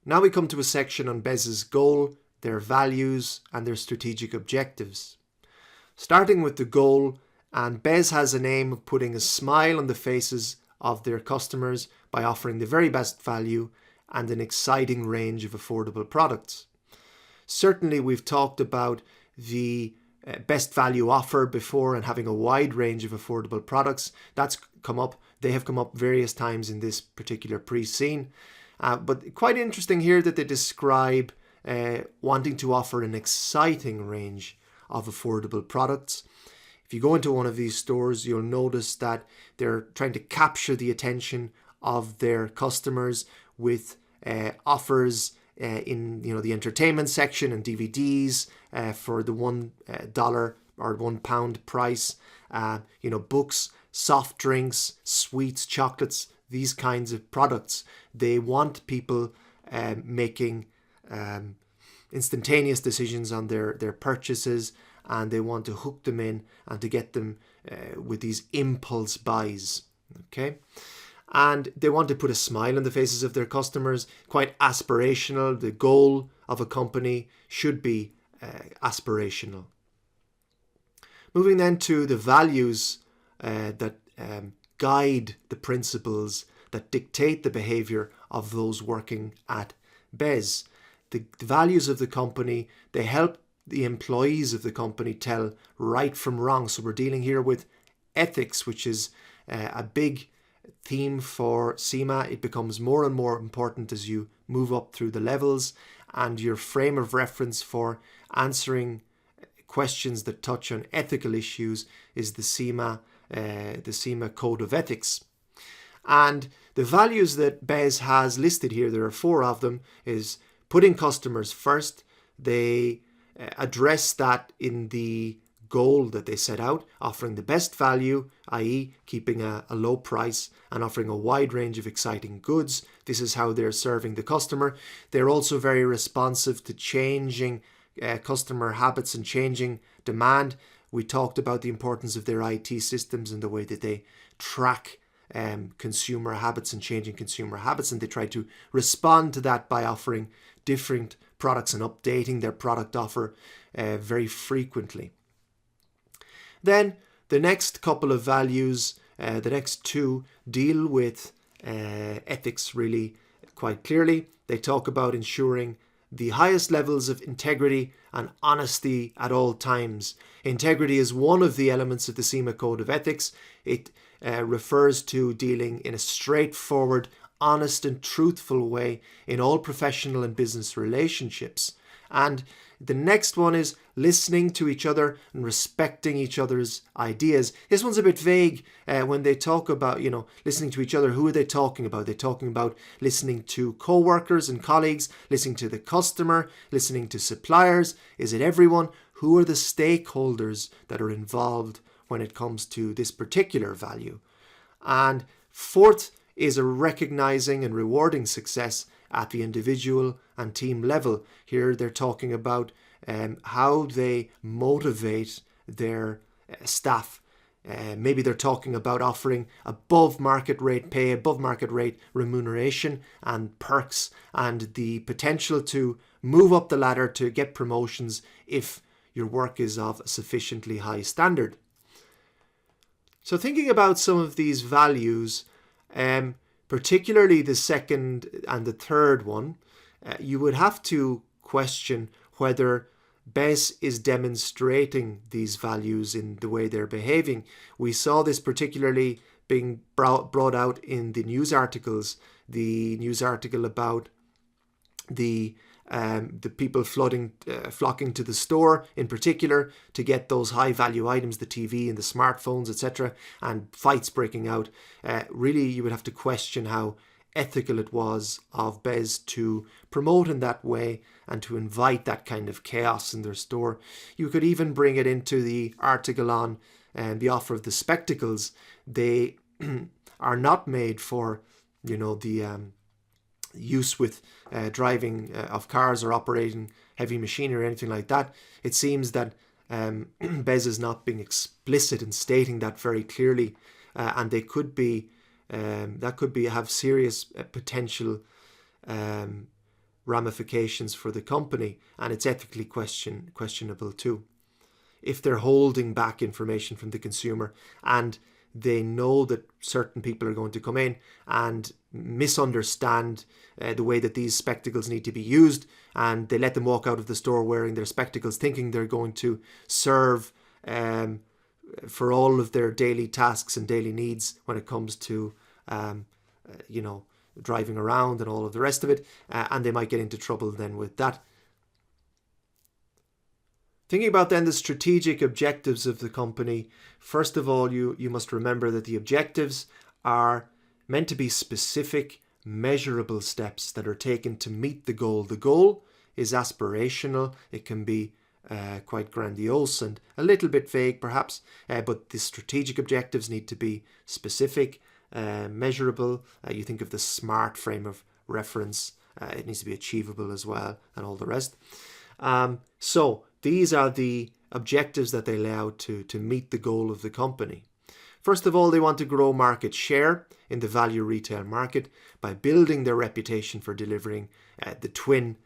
Now we come to a section on BES's goal, their values and their strategic objectives. Starting with the goal, and BES has an aim of putting a smile on the faces of their customers by offering the very best value and an exciting range of affordable products. Certainly we've talked about the best value offer before and having a wide range of affordable products. That's come up. They have come up various times in this particular pre-scene. But quite interesting here that they describe wanting to offer an exciting range of affordable products. If you go into one of these stores, you'll notice that they're trying to capture the attention of their customers with offers in the entertainment section and DVDs for the $1 or £1 price. Books, soft drinks, sweets, chocolates, these kinds of products. They want people making instantaneous decisions on their purchases, and they want to hook them in and to get them with these impulse buys. Okay. And they want to put a smile on the faces of their customers, quite aspirational. The goal of a company should be aspirational. Moving then to the values that guide the principles that dictate the behavior of those working at BES. The values of the company, they help the employees of the company tell right from wrong. So we're dealing here with ethics, which is a big theme for CIMA. It becomes more and more important as you move up through the levels, and your frame of reference for answering questions that touch on ethical issues is the CIMA Code of Ethics. And the values that BES has listed here, there are 4 of them, is putting customers first. They address that in the goal that they set out, offering the best value, i.e. keeping a low price and offering a wide range of exciting goods. This is how they're serving the customer. They're also very responsive to changing customer habits and changing demand. We talked about the importance of their IT systems and the way that they track consumer habits and changing consumer habits, and they try to respond to that by offering different products and updating their product offer very frequently. Then the next couple of values, the next 2, deal with ethics really quite clearly. They talk about ensuring the highest levels of integrity and honesty at all times. Integrity is one of the elements of the CIMA Code of Ethics. It refers to dealing in a straightforward, honest and truthful way in all professional and business relationships. And the next one is listening to each other and respecting each other's ideas. This one's a bit vague when they talk about, listening to each other. Who are they talking about? They're talking about listening to co-workers and colleagues, listening to the customer, listening to suppliers. Is it everyone? Who are the stakeholders that are involved when it comes to this particular value? And 4th is a recognizing and rewarding success at the individual and team level. Here they're talking about how they motivate their staff. Maybe they're talking about offering above market rate pay, above market rate remuneration and perks, and the potential to move up the ladder to get promotions if your work is of a sufficiently high standard. So thinking about some of these values, particularly the second and the third one, you would have to question whether BES is demonstrating these values in the way they're behaving. We saw this particularly being brought out in the news articles. The news article about the people flocking to the store in particular to get those high value items, the TV and the smartphones, etc., and fights breaking out. Really, you would have to question how ethical it was of BES to promote in that way and to invite that kind of chaos in their store. You could even bring it into the article on the offer of the spectacles. They are not made for, the use with driving of cars or operating heavy machinery or anything like that. It seems that BES is not being explicit in stating that very clearly, and they could be have serious potential ramifications for the company, and it's ethically questionable too. If they're holding back information from the consumer and they know that certain people are going to come in and misunderstand the way that these spectacles need to be used, and they let them walk out of the store wearing their spectacles thinking they're going to serve for all of their daily tasks and daily needs when it comes to driving around and all of the rest of it, and they might get into trouble then with that. Thinking about then the strategic objectives of the company, first of all, you must remember that the objectives are meant to be specific, measurable steps that are taken to meet the goal. The goal is aspirational. It can be quite grandiose and a little bit vague perhaps, but the strategic objectives need to be specific, measurable. You think of the SMART frame of reference. It needs to be achievable as well, and all the rest. So these are the objectives that they lay out to meet the goal of the company. First of all, they want to grow market share in the value retail market by building their reputation for delivering the twin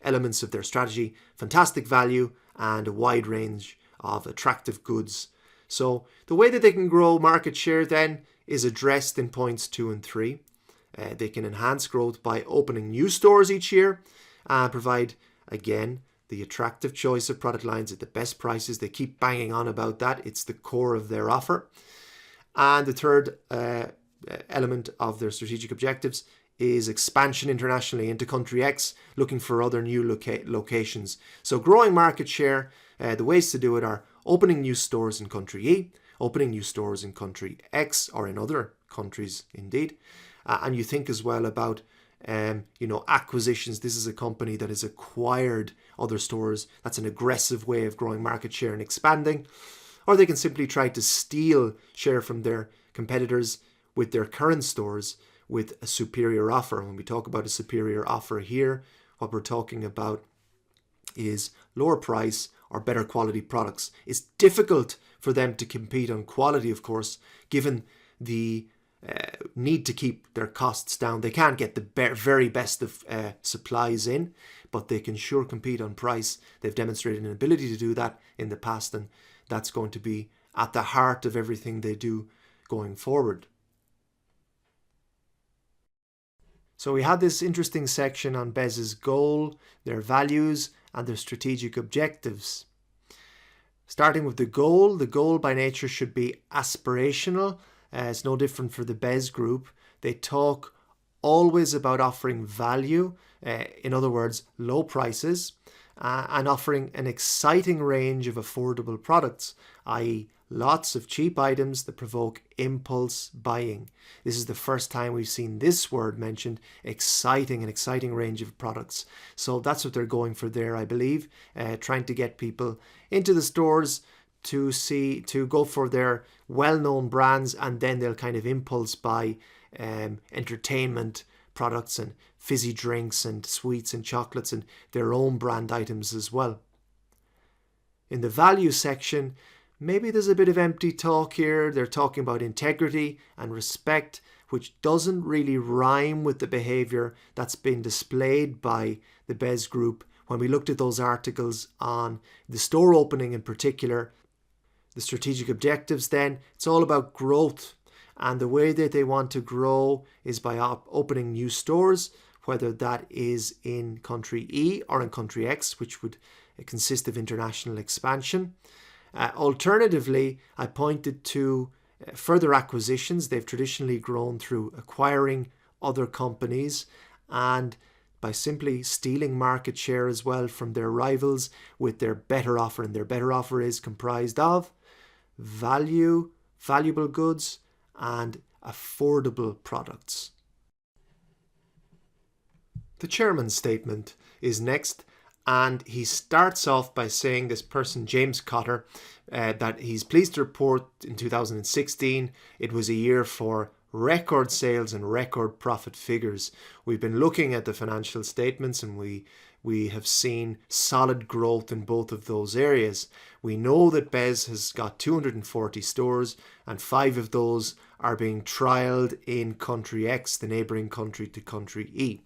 elements of their strategy: fantastic value and a wide range of attractive goods. So the way that they can grow market share then is addressed in points 2 and 3. They can enhance growth by opening new stores each year, provide, again, the attractive choice of product lines at the best prices. They keep banging on about that. It's the core of their offer. And the third element of their strategic objectives is expansion internationally into country X, looking for other new locations. So growing market share, the ways to do it are opening new stores in country E, opening new stores in country X, or in other countries indeed. And you think as well about acquisitions. This is a company that has acquired other stores. That's an aggressive way of growing market share and expanding. Or they can simply try to steal share from their competitors with their current stores with a superior offer. When we talk about a superior offer here, what we're talking about is lower price or better quality products. It's difficult for them to compete on quality, of course, given the need to keep their costs down. They can't get the very best of supplies in, but they can sure compete on price. They've demonstrated an ability to do that in the past, and that's going to be at the heart of everything they do going forward. So we had this interesting section on BES's goal, their values, and their strategic objectives. Starting with the goal by nature should be aspirational. It's no different for the BES group. They talk always about offering value, in other words, low prices, and offering an exciting range of affordable products, i.e. lots of cheap items that provoke impulse buying. This is the first time we've seen this word mentioned, exciting, an exciting range of products. So that's what they're going for there, I believe, trying to get people into the stores to go for their well-known brands, and then they'll kind of impulse buy entertainment products and fizzy drinks and sweets and chocolates and their own brand items as well. In the value section, maybe there's a bit of empty talk here. They're talking about integrity and respect, which doesn't really rhyme with the behavior that's been displayed by the BES group. When we looked at those articles on the store opening in particular, the strategic objectives then, it's all about growth. And the way that they want to grow is by opening new stores, whether that is in country E or in country X, which would consist of international expansion. Alternatively, I pointed to further acquisitions. They've traditionally grown through acquiring other companies and by simply stealing market share as well from their rivals with their better offer. And their better offer is comprised of value, valuable goods, and affordable products. The chairman's statement is next, and he starts off by saying, this person, James Cotter, that he's pleased to report in 2016 it was a year for record sales and record profit figures. We've been looking at the financial statements and we have seen solid growth in both of those areas. We know that BES has got 240 stores and 5 of those are being trialled in country X, the neighbouring country to country E.